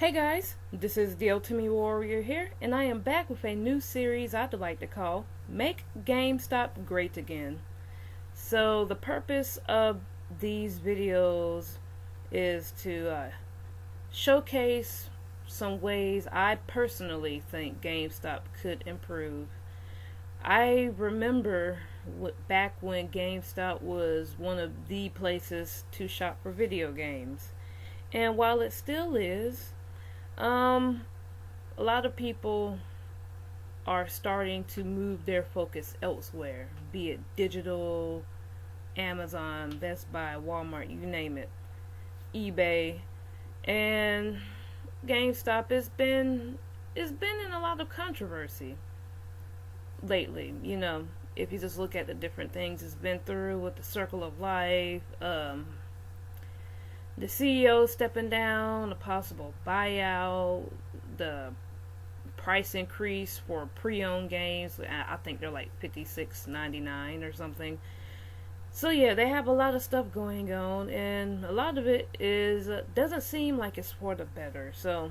Hey guys, this is the Ultimate Warrior here, and I am back with a new series I'd like to call Make Gamestop Great Again. So the purpose of these videos is to showcase some ways I personally think GameStop could improve. I remember back when GameStop was one of the places to shop for video games. And while it still is, a lot of people are starting to move their focus elsewhere, be it digital, Amazon, Best Buy, Walmart, you name it, eBay, and GameStop has been in a lot of controversy lately. If you just look at the different things it's been through with the Circle of Life, the CEO stepping down, a possible buyout, the price increase for pre-owned games. I think they're like $56.99 or something. So yeah, they have a lot of stuff going on, and a lot of it doesn't seem like it's for the better. So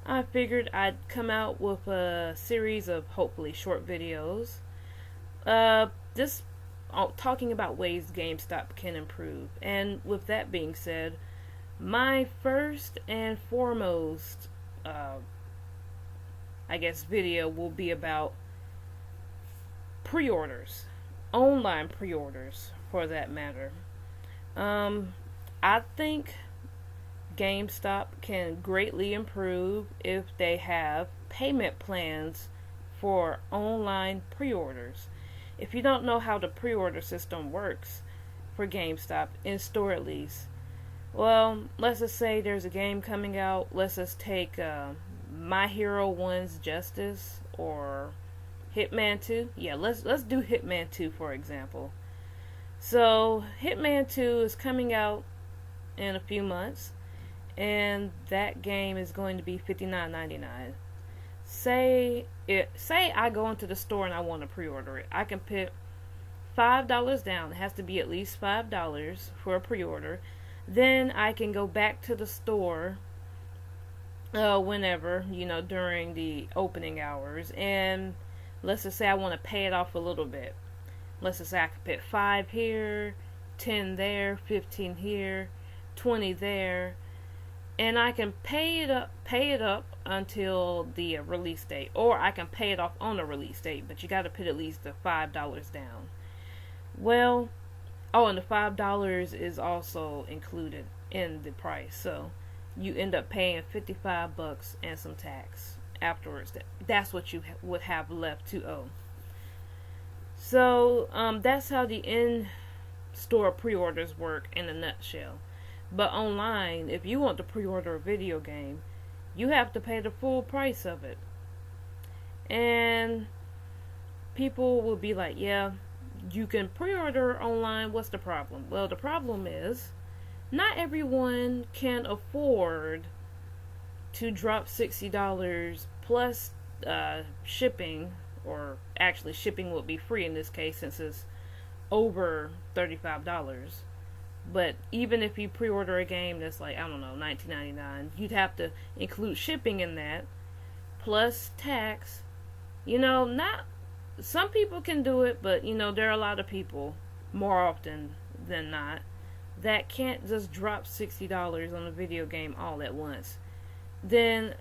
I figured I'd come out with a series of hopefully short videos. This talking about ways GameStop can improve. And with that being said, my first and foremost, video will be about pre-orders, online pre-orders for that matter. I think GameStop can greatly improve if they have payment plans for online pre-orders. If you don't know how the pre-order system works for GameStop, in store at least, well, let's just say there's a game coming out. Let's just take My Hero 1's Justice or Hitman 2. Yeah, let's do Hitman 2 for example. So Hitman 2 is coming out in a few months, and that game is going to be $59.99. Say I go into the store and I want to pre-order it. I can put $5 down. It has to be at least $5 for a pre-order. Then I can go back to the store whenever, during the opening hours, and let's just say I want to pay it off a little bit. Let's just say I can put 5 here, 10 there, 15 here, 20 there, and I can pay it up until the release date, or I can pay it off on the release date, but you got to put at least the $5 down. Well, and the $5 is also included in the price, so you end up paying $55 and some tax afterwards. That's what you would have left to owe. So that's how the in-store pre-orders work in a nutshell. But online, if you want to pre-order a video game, you have to pay the full price of it. And people will be like, yeah, you can pre-order online, what's the problem? Well, the problem is, not everyone can afford to drop $60 plus shipping, or actually shipping would be free in this case since it's over $35. But even if you pre-order a game that's like, I don't know, $19.99, you'd have to include shipping in that, plus tax. Not some people can do it, but there are a lot of people, more often than not, that can't just drop $60 on a video game all at once. Then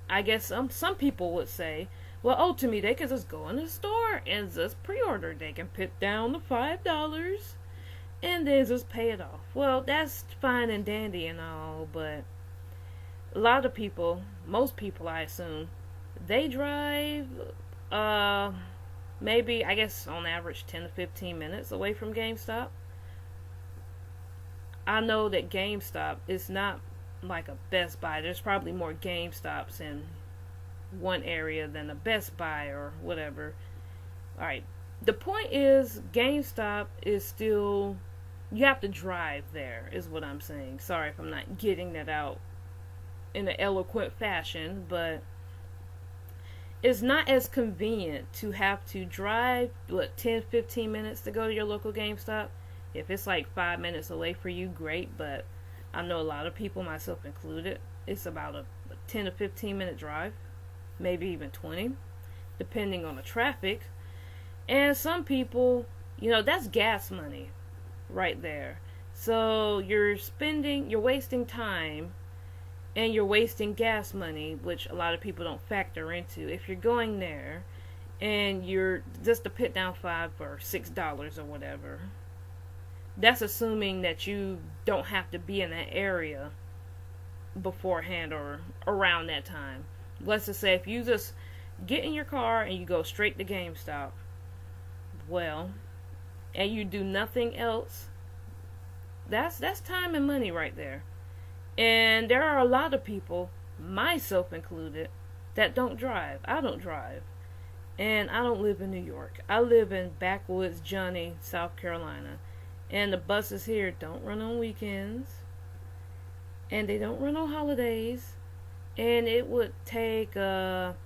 I guess some people would say, well, to me, they can just go in the store and just pre-order. They can put down the $5 and then just pay it off. Well, that's fine and dandy and all, but a lot of people, most people I assume, they drive maybe, I guess on average 10 to 15 minutes away from GameStop. I know that GameStop is not like a Best Buy. There's probably more GameStops in one area than a Best Buy or whatever. Alright, the point is GameStop is still, you have to drive there, is what I'm saying. Sorry if I'm not getting that out in an eloquent fashion, but it's not as convenient to have to drive, 10-15 minutes to go to your local GameStop. If it's like 5 minutes away for you, great, but I know a lot of people, myself included, It's about a 10 to 15 minute drive, maybe even 20, depending on the traffic. And some people, that's gas money right there. So you're wasting time, and you're wasting gas money, which a lot of people don't factor into. If you're going there and you're just to put down $5 or $6 or whatever, that's assuming that you don't have to be in that area beforehand or around that time. Let's just say if you just get in your car and you go straight to GameStop, and you do nothing else, that's time and money right there. And there are a lot of people, myself included, that don't drive. I don't drive. And I don't live in New York. I live in backwoods Johnny, South Carolina. And the buses here don't run on weekends. And they don't run on holidays. And it would take about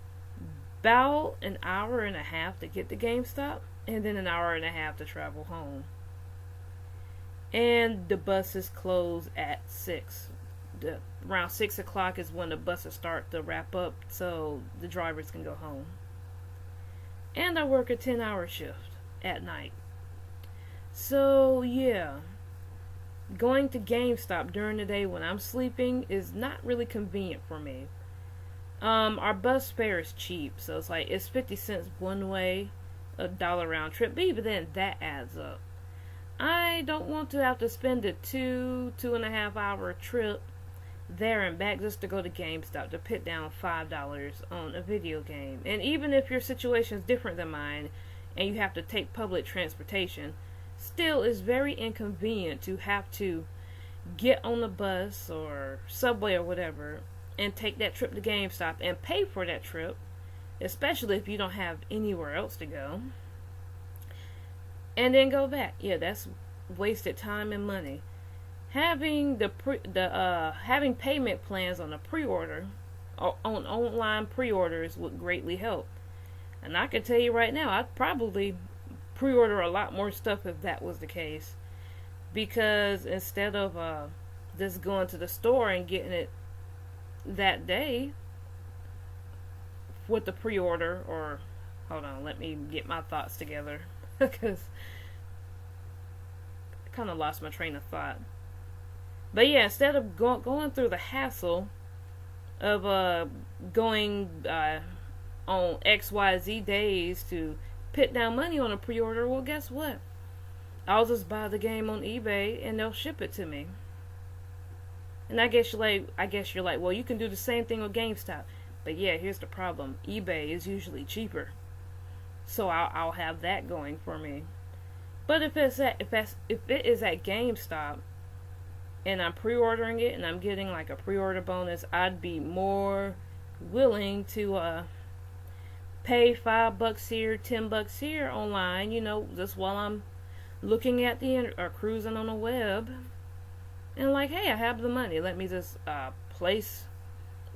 an hour and a half to get to GameStop. And then an hour and a half to travel home. And the buses close at 6. Around 6 o'clock is when the buses start to wrap up so the drivers can go home. And I work a 10-hour shift at night. So, yeah. Going to GameStop during the day when I'm sleeping is not really convenient for me. Our bus fare is cheap, so it's 50 cents one way, $1 round trip, but even then that adds up. I don't want to have to spend a 2.5 hour trip there and back just to go to GameStop to put down $5 on a video game. And even if your situation is different than mine and you have to take public transportation, still it's very inconvenient to have to get on the bus or subway or whatever and take that trip to GameStop and pay for that trip, especially if you don't have anywhere else to go, and then go back. Yeah, that's wasted time and money. Having having payment plans on a pre-order, or on online pre-orders, would greatly help. And I can tell you right now, I'd probably pre-order a lot more stuff if that was the case, because instead of just going to the store and getting it that day with the pre-order, or hold on, let me get my thoughts together because I kind of lost my train of thought. But yeah, instead of going through the hassle of going on XYZ days to put down money on a pre-order, well, guess what? I'll just buy the game on eBay and they'll ship it to me. And I guess you're like, well, you can do the same thing with GameStop. But yeah, here's the problem: eBay is usually cheaper, so I'll have that going for me. But if it is at GameStop and I'm pre-ordering it and I'm getting like a pre-order bonus, I'd be more willing to pay $5 here, $10 here online, just while I'm looking at or cruising on the web, and like, hey, I have the money. Let me just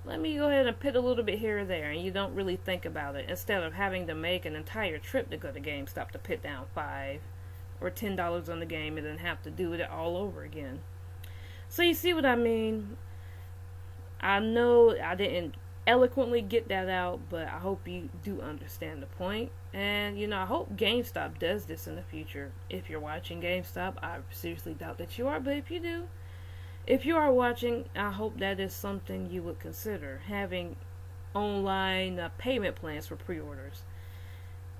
let me go ahead and put a little bit here or there, and you don't really think about it, instead of having to make an entire trip to go to GameStop to put down $5 or $10 on the game and then have to do it all over again. So you see what I mean? I know I didn't eloquently get that out, but I hope you do understand the point. And I hope GameStop does this in the future. If you're watching GameStop, I seriously doubt that you are, but if you are watching, I hope that is something you would consider, having online payment plans for pre-orders.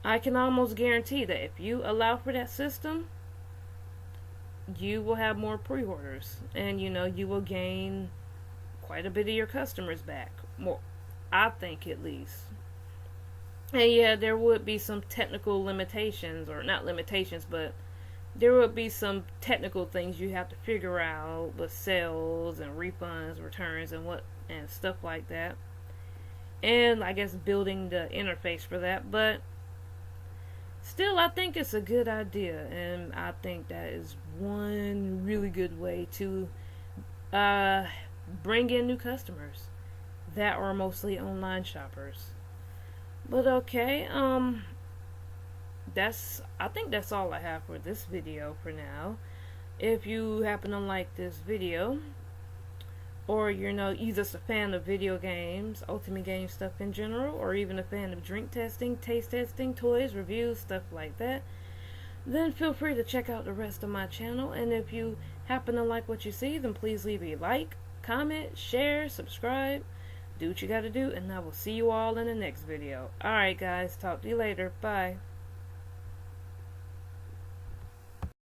I can almost guarantee that if you allow for that system, you will have more pre-orders, and you will gain quite a bit of your customers back. More, I think, at least. And yeah, there would be some technical limitations, or not limitations, but there would be some technical things you have to figure out with sales and refunds, returns, and stuff like that. And I guess building the interface for that, but still, I think it's a good idea, and I think that is one really good way to bring in new customers that are mostly online shoppers. But okay, I think that's all I have for this video for now. If you happen to like this video, or you're just a fan of video games, ultimate game stuff in general, or even a fan of drink testing, taste testing, toys, reviews, stuff like that, then feel free to check out the rest of my channel. And if you happen to like what you see, then please leave a like, comment, share, subscribe, do what you gotta do, and I will see you all in the next video. Alright guys, talk to you later. Bye.